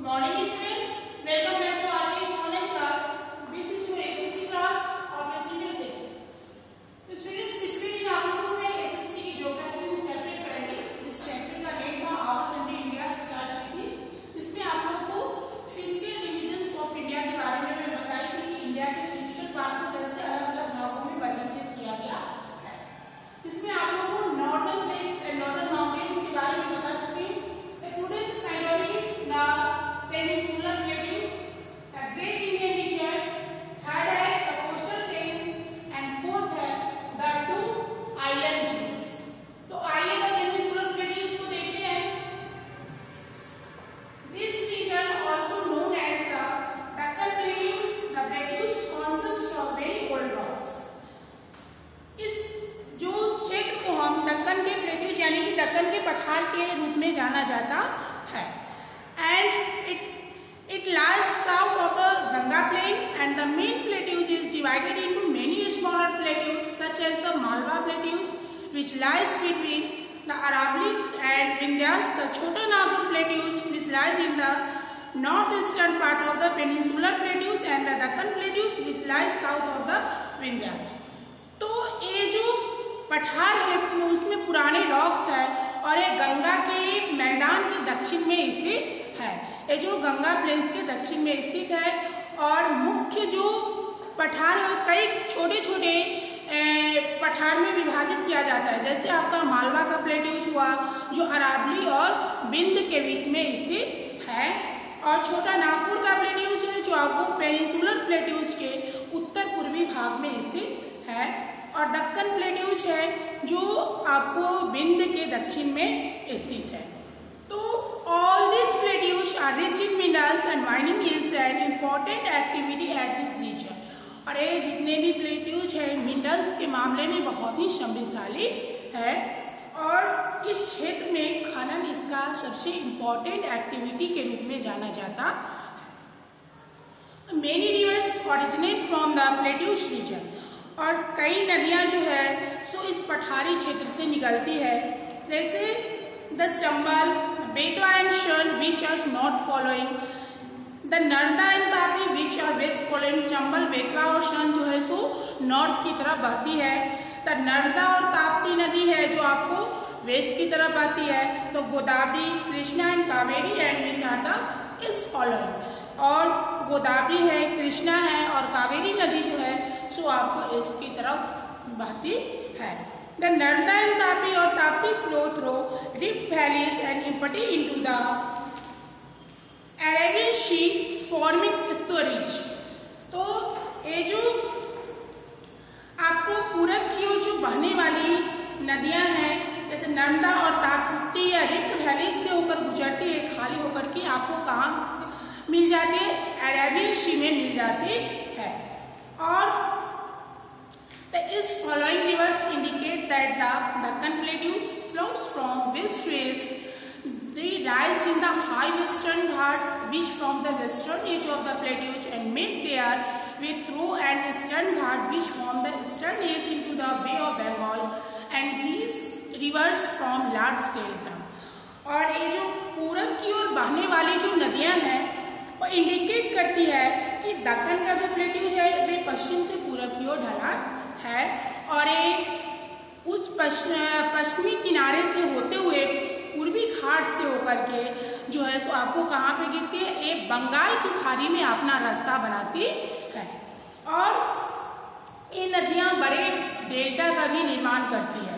morning students, welcome back to RPS online class. This is your SSC class of lesson 6. तो students पिछले दिन आप लोगों ने SSC की ज्योग्राफी में चैप्टर पढ़े थे, जिस चैप्टर का नेम था आवर कंट्री इंडिया स्टार्ट की थी, जिसमें आप लोगों को फिजिकल डिविजन्स ऑफ इंडिया के बारे में मैं बताई थी कि इंडिया के फिजिकल पार्ट को कैसे अलग अलग भागों में वर्गीकृत किया गया है। इसमें आप लोगों को northern plains and northern mountains के बारे में बता चुके हैं। Today's category is the peninsular plateaus, the Great Indian Region, third है the coastal plains and fourth है the two island groups। तो आइए the peninsular plateaus को देखते हैं। This region also known as the Deccan Plateaus, the plateaus consist of very old rocks। इस जो क्षेत्र को हम दक्कन के प्लेट्यूज यानी कि दक्कन के पठार के रूप में जाना जाता है and it lies south of the Ganga plain and the main plateaus is divided into many smaller plateaus such as the Malwa plateaus which lies between the Aravallis and Vindhyas, the Chota Nagpur plateaus which lies in the north eastern part of the peninsular plateaus and the Deccan plateaus which lies south of the Vindhyas. तो ये जो पठार है उसमें पुराने rocks है और ये गंगा के मैदान के दक्षिण में स्थित है। ये जो गंगा प्लेन्स के दक्षिण में स्थित है और मुख्य जो पठार है कई छोटे छोटे पठार में विभाजित किया जाता है। जैसे आपका मालवा का प्लेट्यूज हुआ जो अरावली और बिंद के बीच में स्थित है और छोटा नागपुर का प्लेट्यूज है जो आपको पेनिनसुलर प्लेट्यूज के उत्तर पूर्वी भाग में स्थित है और दक्कन प्लेट्यूज है जो आपको बिंद के दक्षिण में स्थित है। तो all this plateaus are rich in minerals and mining is an important activity at this region. और ये जितने भी प्लेट्यूज है मिनरल्स के मामले में बहुत ही समृद्धशाली है और इस क्षेत्र में खनन इसका सबसे इम्पोर्टेंट एक्टिविटी के रूप में जाना जाता है। Many rivers originate from the plateaus region और कई नदियां जो है सो इस पठारी क्षेत्र से निकलती है। जैसे the Chambal, Betwa and Son which are not following, the Narmada and Tapi which are west following. Chambal, Betwa और शन जो है सो नॉर्थ की तरफ बहती है। द नर्मदा और ताप्ती नदी है जो आपको वेस्ट की तरफ बहती है। तो Godavari, Krishna and Kaveri and which are the is following. और गोदावरी है, कृष्णा है और कावेरी नदी जो है सो आपको इसकी तरफ बहती है। द नर्मदा एंड तापी और Tapti flow through rift valleys and empty into the Arabian sea forming storage. तो ये जो आपको पूरब की ओर जो बहने वाली नदियां हैं जैसे नर्मदा और ताप्ती या रिफ्ट वैली से होकर गुजरती है, खाली होकर के आपको कहाँ मिल जाती है? अरेबियन सी में मिल जाती है। और its following rivers indicate that the Deccan Plateaus flows from west to east. They rise in the high western Ghats which form the western edge of the plateaus and make their way through an eastern Ghat which form the eastern edge into the Bay of Bengal and these rivers form large scale dam। और ये जो पूरब की ओर बहने वाली जो नदियां हैं वो इंडिकेट करती है कि दक्कन का जो प्लेट्यूज है वे पश्चिम से पूरब की ओर ढलान है और ये उच्च पश्चिमी किनारे से होते हुए पूर्वी घाट से होकर के जो है सो आपको कहाँ पे गिरती है? ये बंगाल की खाड़ी में अपना रास्ता बनाती है और ये नदियां बड़े डेल्टा का भी निर्माण करती है।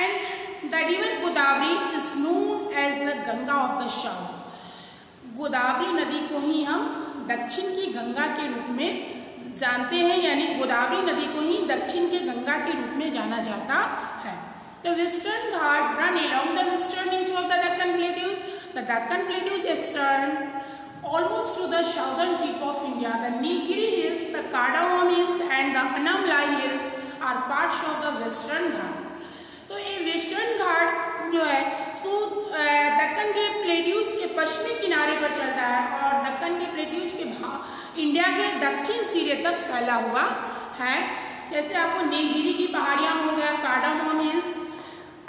And the river Godavari is known as the Ganga of the south. Godavari नदी को ही हम दक्षिण की गंगा के रूप में जानते हैं, यानी गोदावरी नदी को ही दक्षिण के गंगा के रूप में जाना जाता है। The western Ghat run along the western edge of the Deccan Plateaus. The Deccan Plateaus extend almost to the southern tip of India. The Nilgiri Hills, the Cardamom Hills and the Anamlai Hills are parts of the western Ghat. तो ये western घाट जो है सो दक्कन के plateaus के पश्चिमी किनारे पर चलता है और दक्कन के प्लेट्यूज के इंडिया के दक्षिण सिरे तक फैला हुआ है। जैसे आपको नीलगिरी की पहाड़ियां हो गया, कार्डामोम हिल्स,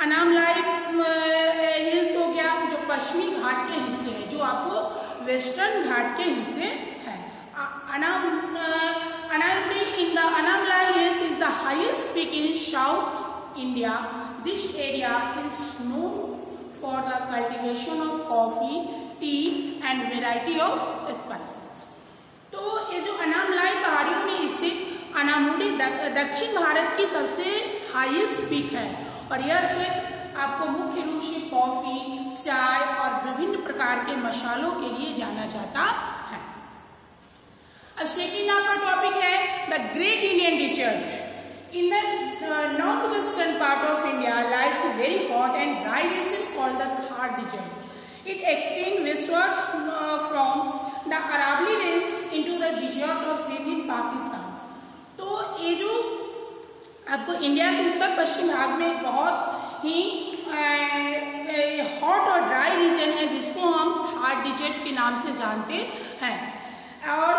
अनामलाई हिल्स हो गया जो पश्चिमी घाट के हिस्से हैं जो आप वेस्टर्न घाट के हिस्से है। Anamudi in the Anamala Hills is the highest peak in South India. This area is known for the cultivation of coffee, tea and variety of spices. तो ये जो अनामलाई पहाड़ियों में स्थित अनामुडी दक्षिण भारत की सबसे हाईएस्ट पीक है और यह क्षेत्र आपको मुख्य रूप से कॉफी, चाय और विभिन्न प्रकार के मसालों के लिए जाना जाता है। अब सेकेंड आपका टॉपिक है the great Indian desert. In the north western part of India lies a very hot and dry region called the Thar Desert. It extends westwards from the Aravalli Range into the desert of Sindh in Pakistan. तो ये जो आपको India के उत्तर पश्चिम भाग में बहुत ही hot और dry region है जिसको हम थार डिजर्ट के नाम से जानते हैं। और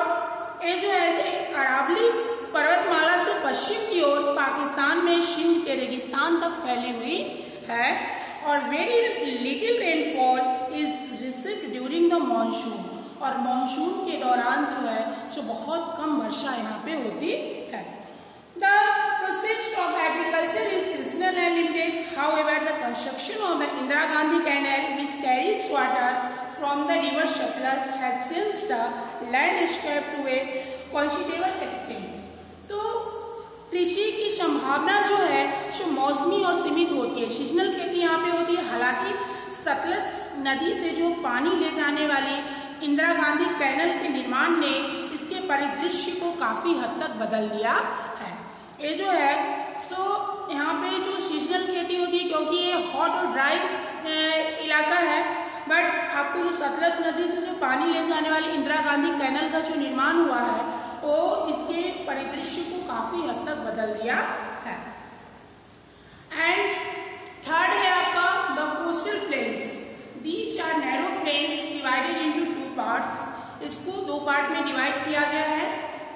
ये जो है अरावली पर्वतमाला से पश्चिम की ओर पाकिस्तान में सिंध के रेगिस्तान तक फैली हुई है और very little rainfall is received during the monsoon. और मॉनसून के दौरान जो है जो बहुत कम वर्षा यहाँ पे होती है। The prospects of agriculture is seasonal and limited. However, the construction of the Indira Gandhi Canal, which carries water from the river Satluj, has changed the landscape to a considerable extent. तो कृषि की संभावना जो है जो मौसमी और सीमित होती है, सीजनल खेती यहाँ पे होती है। हालांकि सतलज नदी से जो पानी ले जाने वाली इंदिरा गांधी कैनल के निर्माण ने इसके परिदृश्य को काफी हद तक बदल दिया है। ये जो है सो यहाँ पे जो सीजनल खेती होती है क्योंकि ये हॉट और ड्राई इलाका है, बट आपको जो सतलज नदी से जो पानी ले जाने वाली इंदिरा गांधी कैनल का जो निर्माण हुआ है वो इसके परिदृश्य को काफी हद तक बदल दिया है। एंड थर्ड है आपका the coastal plains. These are narrow plains divided into two parts. इसको दो पार्ट में डिवाइड किया गया है।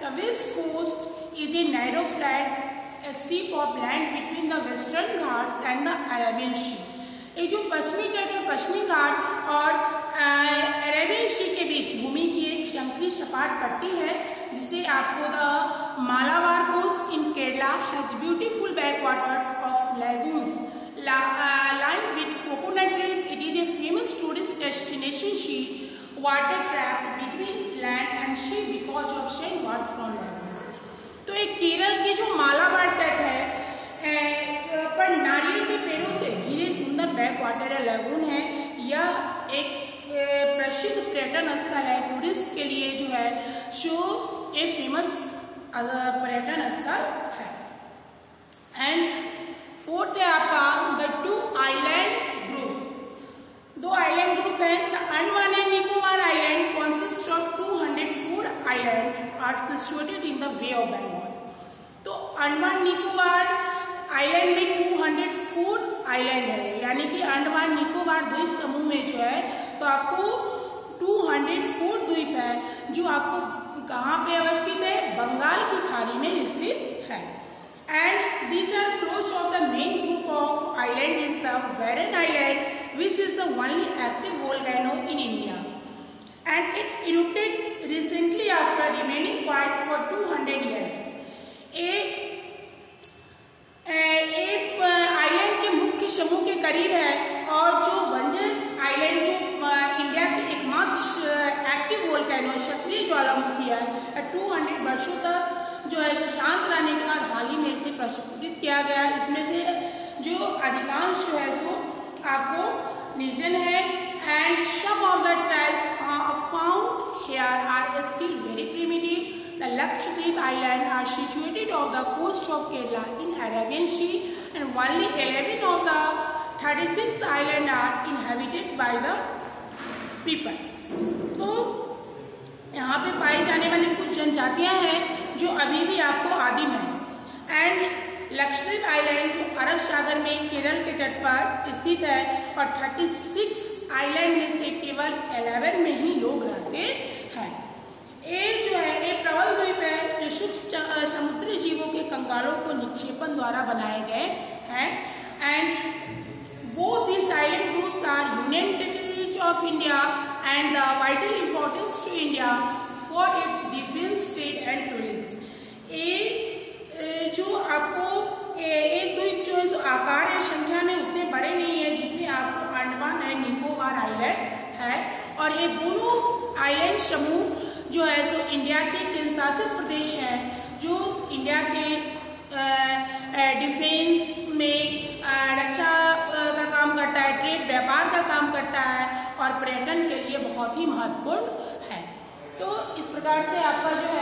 The west coast is a narrow flat strip of land between the Western Ghats and the Arabian Sea. ये जो पश्चिमी तट और पश्चिमी घाट और अरेबियन सी के बीच भूमि की एक संकरी सपाट पट्टी है जिसे आपको the Malabar coast in Kerala has beautiful backwaters of lagoons lined with coconut trees. It is a famous tourist destination sea water trapped between land and sea because of sandbars from lagoons. तो एक केरल की जो मालाबार तट है पर नारियल के पेड़ों से घिरे सुंदर बैक वाटर है, लगून है। यह एक प्रसिद्ध पर्यटन स्थल है, टूरिस्ट के लिए जो है सो एक फेमस पर्यटन स्थल है। एंड फोर्थ है आपका द टू आइलैंड ग्रुप। दो आइलैंड ग्रुप है। The Andaman and Nicobar island consist of 204 island are situated in the bay of Bengal. तो अंडमान निकोबार आइलैंड में 204 आइलैंड है, यानी कि अंडमान निकोबार द्वीप समूह में जो है तो आपको 204 द्वीप है जो आपको कहाँ पे अवस्थित है, बंगाल की खाड़ी में स्थित है। And these are close of the main group of island is the Varun Island, which is the only active volcano in India, and it erupted recently after remaining quiet for 200 years. एक island के मुख्य समूह के करीब है और जो वंजन island जो इंडिया के एकमात्र एक्टिव वोल्केनो सक्रिय ज्वालामुखी है, 200 वर्षों तक जो है शांत रहने के बाद हाल ही में इसे प्रस्फुटित किया गया। इसमें से जो अधिकांश जो है सो आपको निर्जन है। And some of the tribes found here are still very primitive. The Lakshadweep Islands are situated off the coast of Kerala in Arabian Sea, and only 11 of the 36 islands are inhabited by the people. तो यहाँ पे पाई जाने वाली कुछ जनजातियाँ हैं जो अभी भी आपको आदिम हैं। एंड लक्षद्वीप आइलैंड जो अरब सागर में केरल के तट पर स्थित है और 36 आइलैंड में से केवल 11 में ही लोग रहते हैं। ये जो है एक प्रबल द्वीप है जो सूक्ष्म समुद्री जीवों के कंकालों को निक्षेपण द्वारा बनाए गए हैं। And both this island groups are union territories of India and the vital importance to India for its defense, trade and tourism. ये जो आपको ये द्वीप जो है आकार या संख्या में उतने बड़े नहीं है जितने आपको अंडमान एंड निकोबार आइलैंड है, और ये दोनों आइलैंड समूह जो है सो इंडिया के केंद्रशासित प्रदेश हैं, जो इंडिया के डिफेंस में रक्षा का काम करता है, ट्रेड व्यापार का काम करता है और पर्यटन के लिए बहुत ही महत्वपूर्ण है। तो इस प्रकार से आपका जो